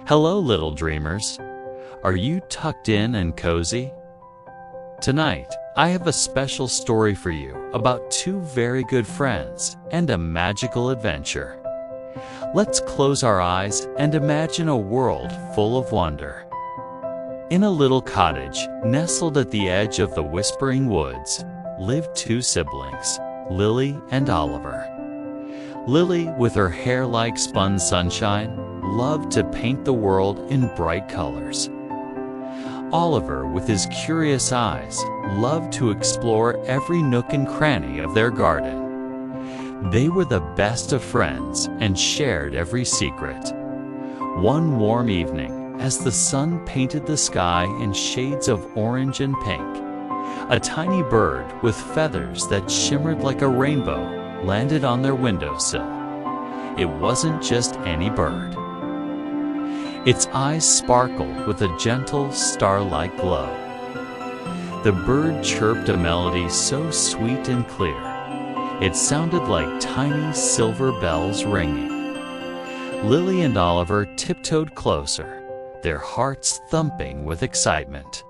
Hello, little dreamers. Are you tucked in and cozy? Tonight, I have a special story for you about two very good friends and a magical adventure. Let's close our eyes and imagine a world full of wonder. In a little cottage nestled at the edge of the Whispering Woods lived two siblings, Lily and Oliver. Lily, with her hair like spun sunshine, loved to paint the world in bright colors. Oliver, with his curious eyes, loved to explore every nook and cranny of their garden. They were the best of friends and shared every secret. One warm evening, as the sun painted the sky in shades of orange and pink, a tiny bird with feathers that shimmered like a rainbow landed on their windowsill. It wasn't just any bird. Its eyes sparkled with a gentle star-like glow. The bird chirped a melody so sweet and clear, it sounded like tiny silver bells ringing. Lily and Oliver tiptoed closer, their hearts thumping with excitement.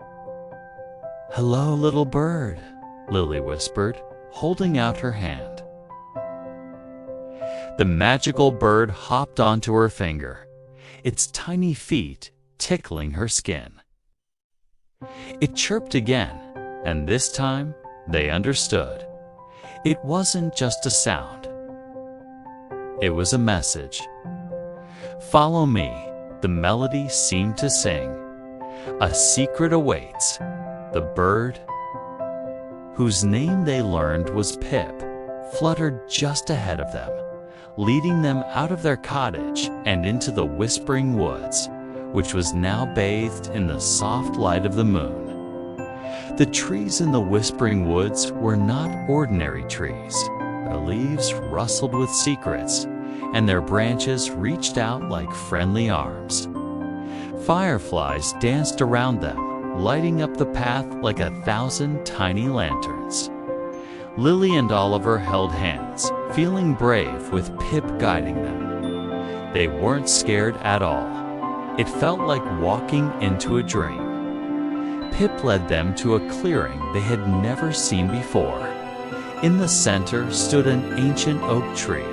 "Hello, little bird," Lily whispered, holding out her hand. The magical bird hopped onto her finger, its tiny feet tickling her skin. It chirped again, and this time they understood. It wasn't just a sound. It was a message. "Follow me," the melody seemed to sing. "A secret awaits." The bird, whose name they learned was Pip, fluttered just ahead of them, leading them out of their cottage and into the Whispering Woods, which was now bathed in the soft light of the moon. The trees in the Whispering Woods were not ordinary trees. Their leaves rustled with secrets, and their branches reached out like friendly arms. Fireflies danced around them, lighting up the path like 1,000 tiny lanterns. Lily and Oliver held hands, feeling brave with Pip guiding them. They weren't scared at all. It felt like walking into a dream. Pip led them to a clearing they had never seen before. In the center stood an ancient oak tree,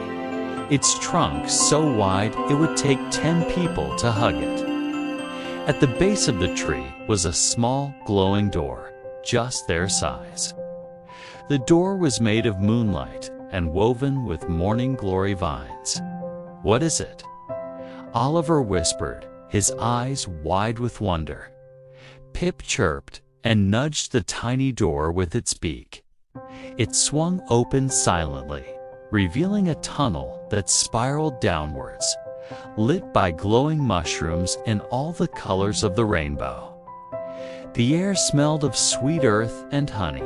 its trunk so wide it would take 10 people to hug it. At the base of the tree was a small, glowing door, just their size. The door was made of moonlight and woven with morning glory vines. "What is it?" Oliver whispered, his eyes wide with wonder. Pip chirped and nudged the tiny door with its beak. It swung open silently, revealing a tunnel that spiraled downwards, lit by glowing mushrooms in all the colors of the rainbow. The air smelled of sweet earth and honey.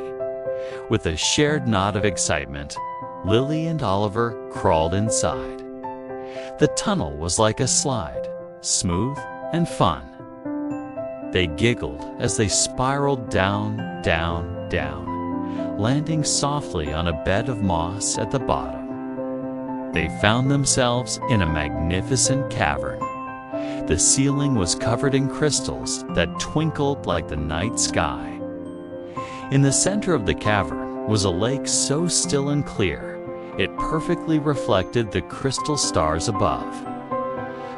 With a shared nod of excitement, Lily and Oliver crawled inside. The tunnel was like a slide, smooth and fun. They giggled as they spiraled down, down, down, landing softly on a bed of moss at the bottom. They found themselves in a magnificent cavern. The ceiling was covered in crystals that twinkled like the night sky. In the center of the cavern was a lake so still and clear, it perfectly reflected the crystal stars above.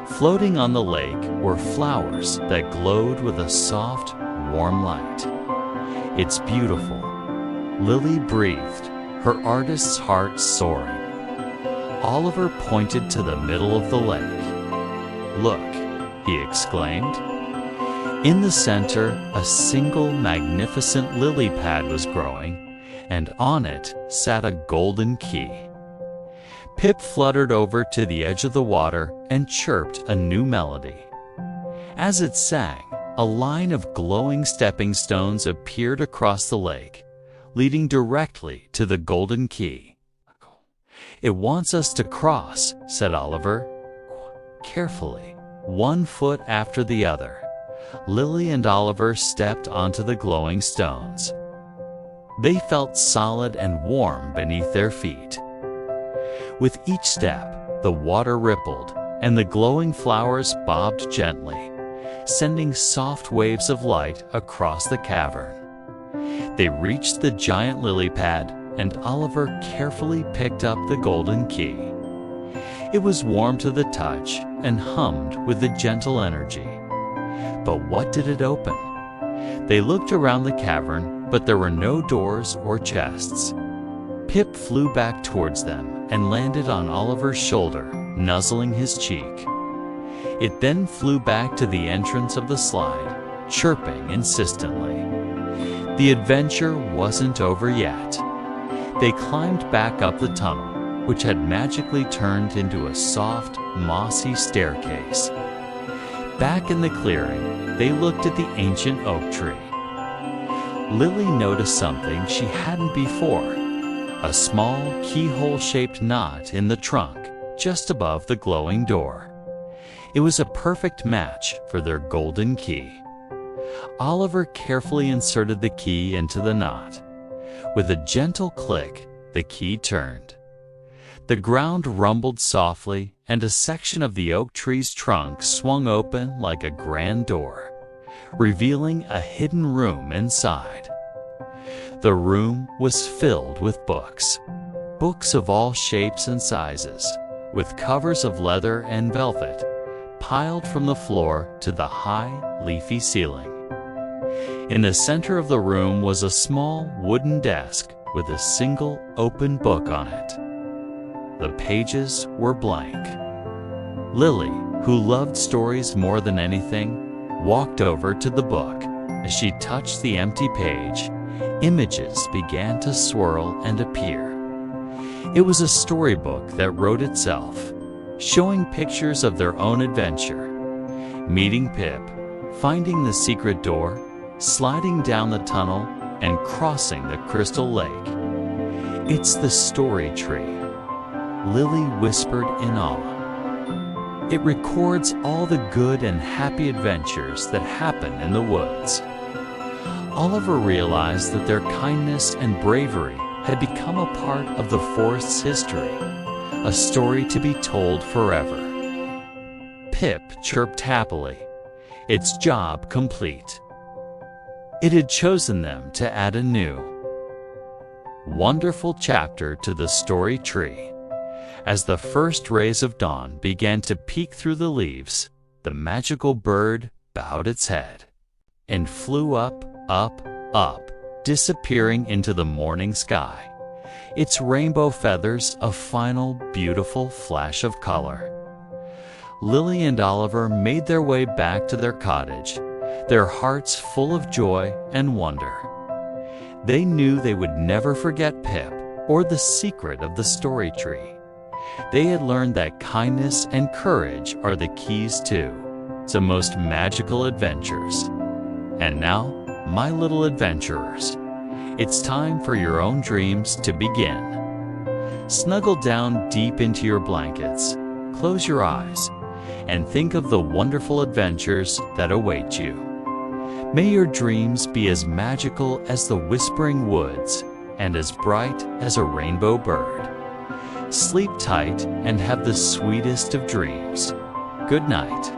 Floating on the lake were flowers that glowed with a soft, warm light. "It's beautiful," Lily breathed, her artist's heart soaring. Oliver pointed to the middle of the lake. "Look," he exclaimed. In the center, a single magnificent lily pad was growing, and on it sat a golden key. Pip fluttered over to the edge of the water and chirped a new melody. As it sang, a line of glowing stepping stones appeared across the lake, leading directly to the golden key. "It wants us to cross," said Oliver. Carefully, one foot after the other, Lily and Oliver stepped onto the glowing stones. They felt solid and warm beneath their feet. With each step, the water rippled, and the glowing flowers bobbed gently, sending soft waves of light across the cavern. They reached the giant lily pad, and Oliver carefully picked up the golden key. It was warm to the touch and hummed with a gentle energy. But what did it open? They looked around the cavern, but there were no doors or chests. Pip flew back towards them and landed on Oliver's shoulder, nuzzling his cheek. It then flew back to the entrance of the slide, chirping insistently. The adventure wasn't over yet. They climbed back up the tunnel, which had magically turned into a soft, mossy staircase. Back in the clearing, they looked at the ancient oak tree. Lily noticed something she hadn't before: a small keyhole-shaped knot in the trunk just above the glowing door. It was a perfect match for their golden key. Oliver carefully inserted the key into the knot. With a gentle click, the key turned. The ground rumbled softly, and a section of the oak tree's trunk swung open like a grand door, revealing a hidden room inside. The room was filled with books. Books of all shapes and sizes, with covers of leather and velvet, piled from the floor to the high, leafy ceiling. In the center of the room was a small wooden desk with a single open book on it. The pages were blank. Lily, who loved stories more than anything, walked over to the book. As she touched the empty page, images began to swirl and appear. It was a storybook that wrote itself, showing pictures of their own adventure: meeting Pip, finding the secret door, sliding down the tunnel, and crossing the crystal lake. "It's the story tree," Lily whispered in awe. "It records all the good and happy adventures that happen in the woods." Oliver realized that their kindness and bravery had become a part of the forest's history, a story to be told forever. Pip chirped happily, its job complete. It had chosen them to add a new, wonderful chapter to the story tree. As the first rays of dawn began to peek through the leaves, the magical bird bowed its head and flew up, up, up, disappearing into the morning sky, its rainbow feathers a final beautiful flash of color. Lily and Oliver made their way back to their cottage, their hearts full of joy and wonder. They knew they would never forget Pip or the secret of the story tree. They had learned that kindness and courage are the keys to the most magical adventures. And now, my little adventurers, it's time for your own dreams to begin. Snuggle down deep into your blankets, close your eyes, and think of the wonderful adventures that await you. May your dreams be as magical as the whispering woods and as bright as a rainbow bird. Sleep tight and have the sweetest of dreams. Good night.